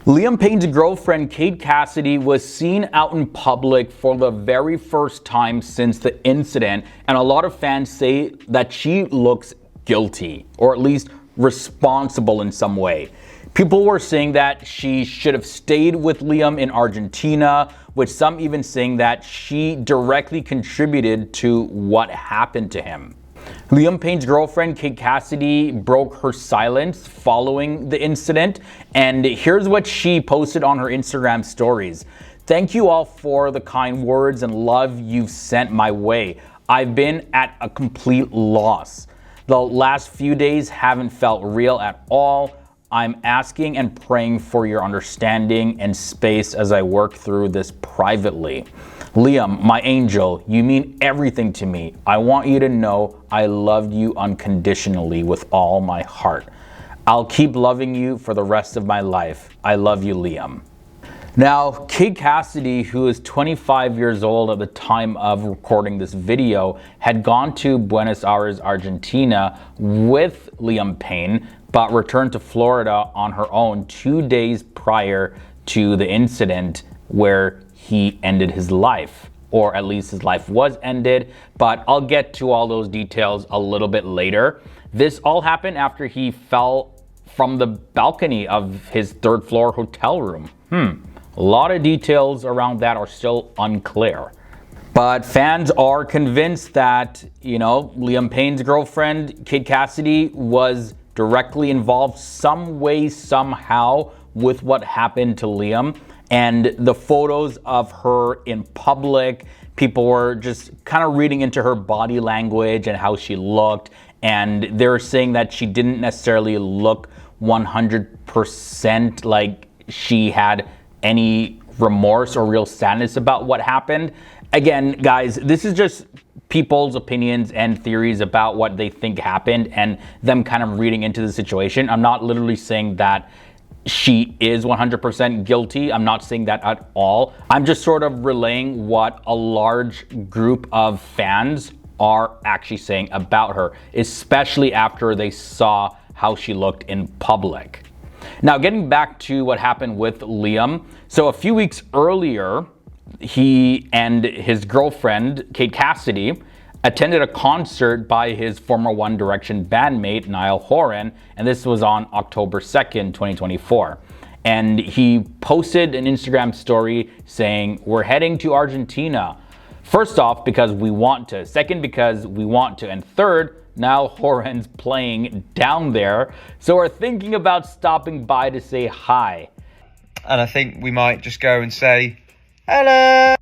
Liam Payne's girlfriend, Kate Cassidy, was seen out in public for the very first time since the incident, and a lot of fans say that she looks guilty, or at least responsible in some way. People were saying that she should have stayed with Liam in Argentina, with some even saying that she directly contributed to what happened to him. Liam Payne's girlfriend, Kate Cassidy, broke her silence following the incident, and here's what she posted on her Instagram stories. "Thank you all for the kind words and love you've sent my way. I've been at a complete loss. The last few days haven't felt real at all. I'm asking and praying for your understanding and space as I work through this privately. Liam, my angel, you mean everything to me. I want you to know I loved you unconditionally with all my heart. I'll keep loving you for the rest of my life. I love you, Liam." Now, Kate Cassidy, who is 25 years old at the time of recording this video, had gone to Buenos Aires, Argentina with Liam Payne, but returned to Florida on her own 2 days prior to the incident where he ended his life, or at least his life was ended, but I'll get to all those details a little bit later. This all happened after he fell from the balcony of his third floor hotel room. A lot of details around that are still unclear. But fans are convinced that, Liam Payne's girlfriend, Kate Cassidy, was directly involved some way, somehow with what happened to Liam. And the photos of her in public, people were just kind of reading into her body language and how she looked. And they're saying that she didn't necessarily look 100% like she had any remorse or real sadness about what happened. Again, guys, this is just people's opinions and theories about what they think happened and them kind of reading into the situation. I'm not literally saying that she is 100% guilty. I'm not saying that at all. I'm just sort of relaying what a large group of fans are actually saying about her, especially after they saw how she looked in public. Now, getting back to what happened with Liam. So a few weeks earlier, he and his girlfriend, Kate Cassidy, attended a concert by his former One Direction bandmate, Niall Horan, and this was on October 2nd, 2024. And he posted an Instagram story saying, "We're heading to Argentina. First off, because we want to. Second, because we want to. And third, Niall Horan's playing down there. So we're thinking about stopping by to say hi." And I think we might just go and say, "Hello."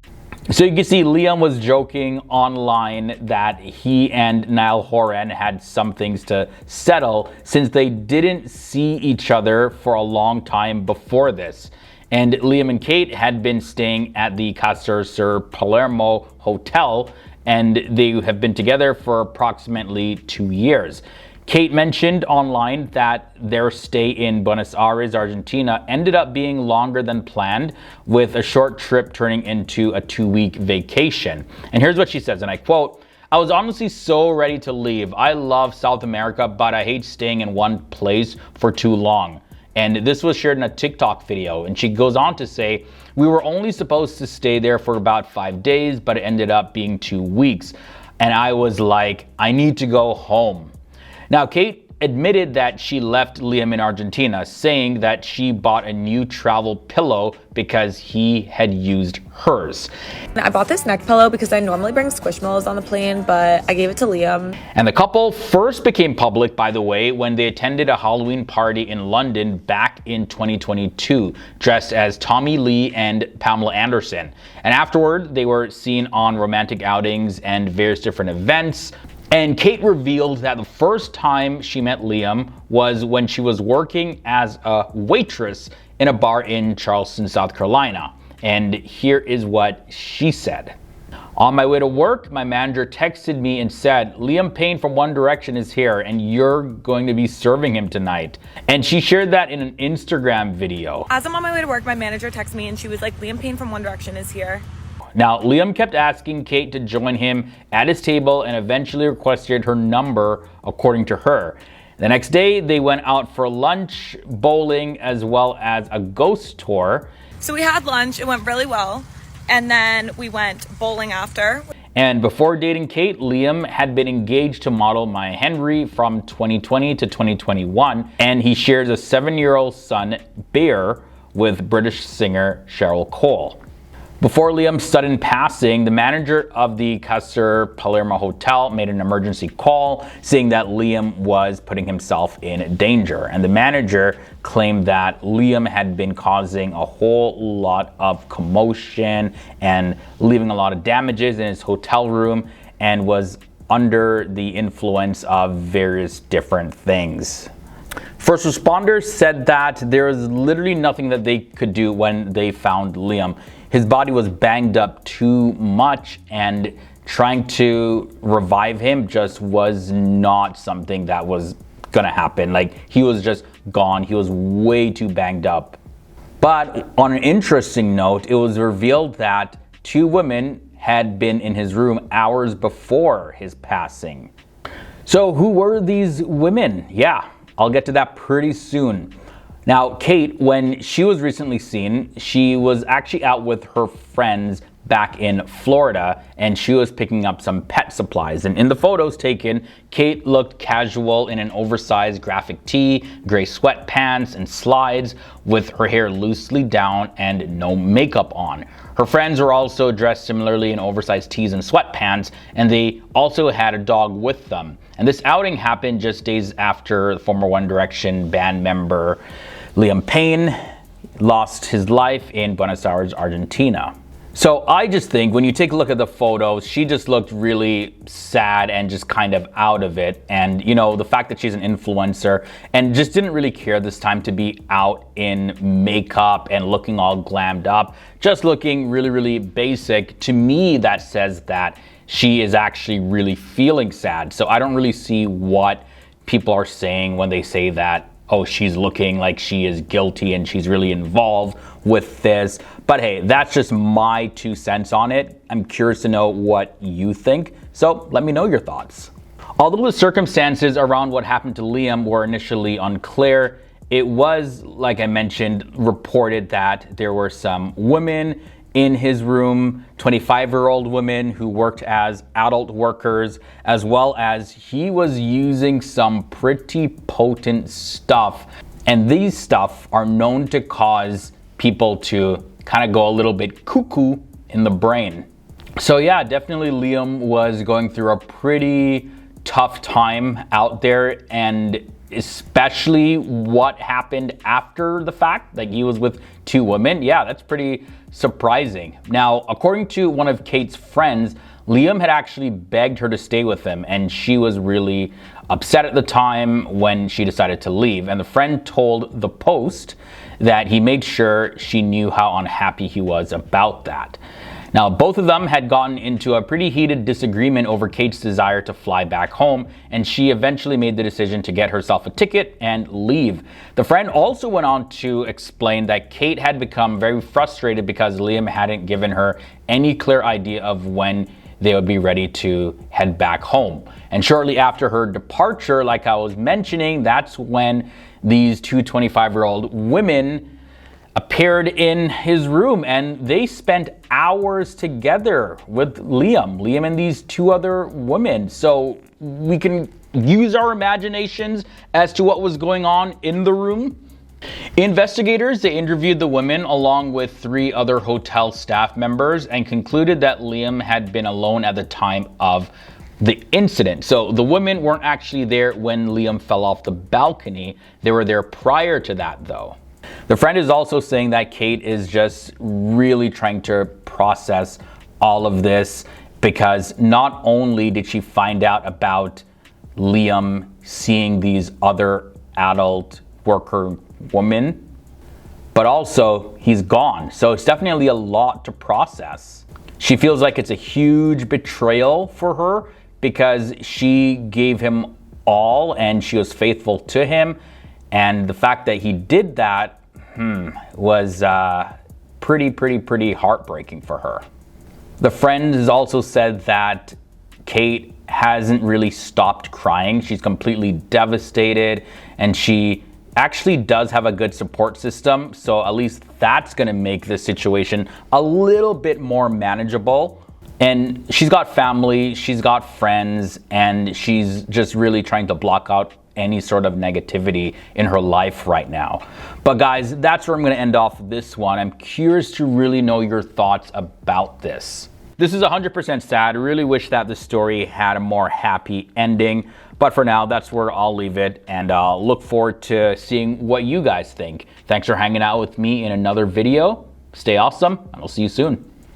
So you can see Liam was joking online that he and Niall Horan had some things to settle since they didn't see each other for a long time before this. And Liam and Kate had been staying at the Casa Sur Palermo Hotel, and they have been together for approximately 2 years. Kate mentioned online that their stay in Buenos Aires, Argentina ended up being longer than planned, with a short trip turning into a 2-week vacation. And here's what she says, and I quote, "I was honestly so ready to leave. I love South America, but I hate staying in one place for too long." And this was shared in a TikTok video. And she goes on to say, "We were only supposed to stay there for about 5 days, but it ended up being 2 weeks. And I was like, I need to go home." Now, Kate admitted that she left Liam in Argentina, saying that she bought a new travel pillow because he had used hers. I bought this neck pillow because I normally bring Squishmallows on the plane, but I gave it to Liam. And the couple first became public, by the way, when they attended a Halloween party in London back in 2022, dressed as Tommy Lee and Pamela Anderson. And afterward, they were seen on romantic outings and various different events. And Kate revealed that the first time she met Liam was when she was working as a waitress in a bar in Charleston, South Carolina. And here is what she said. "On my way to work, my manager texted me and said, 'Liam Payne from One Direction is here and you're going to be serving him tonight.'" And she shared that in an Instagram video. As I'm on my way to work, my manager texted me and she was like, "Liam Payne from One Direction is here." Now, Liam kept asking Kate to join him at his table and eventually requested her number, according to her. The next day, they went out for lunch, bowling, as well as a ghost tour. So we had lunch, it went really well, and then we went bowling after. And before dating Kate, Liam had been engaged to model Maya Henry from 2020 to 2021, and he shares a 7-year-old son, Bear, with British singer Cheryl Cole. Before Liam's sudden passing, the manager of the Castor Palermo Hotel made an emergency call saying that Liam was putting himself in danger. And the manager claimed that Liam had been causing a whole lot of commotion and leaving a lot of damages in his hotel room and was under the influence of various different things. First responders said that there was literally nothing that they could do when they found Liam. His body was banged up too much, and trying to revive him just was not something that was gonna happen. Like, he was just gone. He was way too banged up. But on an interesting note, it was revealed that 2 women had been in his room hours before his passing. So who were these women? Yeah, I'll get to that pretty soon. Now, Kate, when she was recently seen, she was actually out with her friends back in Florida, and she was picking up some pet supplies. And in the photos taken, Kate looked casual in an oversized graphic tee, gray sweatpants, and slides, with her hair loosely down and no makeup on. Her friends were also dressed similarly in oversized tees and sweatpants, and they also had a dog with them. And this outing happened just days after the former One Direction band member Liam Payne lost his life in Buenos Aires, Argentina. So I just think when you take a look at the photos, she just looked really sad and just kind of out of it. And, you know, the fact that she's an influencer and just didn't really care this time to be out in makeup and looking all glammed up, just looking really, really basic. To me, that says that she is actually really feeling sad. So I don't really see what people are saying when they say that, oh, she's looking like she is guilty and she's really involved with this. But hey, that's just my 2 cents on it. I'm curious to know what you think. So let me know your thoughts. Although the circumstances around what happened to Liam were initially unclear, it was, like I mentioned, reported that there were some women in his room, 25-year-old women who worked as adult workers, as well as he was using some pretty potent stuff. And these stuff are known to cause people to kind of go a little bit cuckoo in the brain. So yeah, definitely Liam was going through a pretty tough time out there, and especially what happened after the fact, like he was with 2 women. Yeah, that's pretty surprising. Now, according to one of Kate's friends, Liam had actually begged her to stay with him, and she was really upset at the time when she decided to leave. And the friend told the Post that he made sure she knew how unhappy he was about that. Now, both of them had gotten into a pretty heated disagreement over Kate's desire to fly back home, and she eventually made the decision to get herself a ticket and leave. The friend also went on to explain that Kate had become very frustrated because Liam hadn't given her any clear idea of when they would be ready to head back home. And shortly after her departure, like I was mentioning, that's when these 2 25-year-old women appeared in his room, and they spent hours together with Liam and these 2 other women. So we can use our imaginations as to what was going on in the room. Investigators, they interviewed the women along with 3 other hotel staff members and concluded that Liam had been alone at the time of the incident. So the women weren't actually there when Liam fell off the balcony. They were there prior to that, though. The friend is also saying that Kate is just really trying to process all of this, because not only did she find out about Liam seeing these other adult worker women, but also he's gone. So it's definitely a lot to process. She feels like it's a huge betrayal for her because she gave him all and she was faithful to him. And the fact that he did that was pretty heartbreaking for her. The friend has also said that Kate hasn't really stopped crying. She's completely devastated, and she actually does have a good support system, so at least that's gonna make the situation a little bit more manageable. And she's got family, she's got friends, and she's just really trying to block out any sort of negativity in her life right now. But guys, that's where I'm gonna end off this one. I'm curious to really know your thoughts about this. This is 100% sad. I really wish that the story had a more happy ending. But for now, that's where I'll leave it, and I'll look forward to seeing what you guys think. Thanks for hanging out with me in another video. Stay awesome, and I'll see you soon.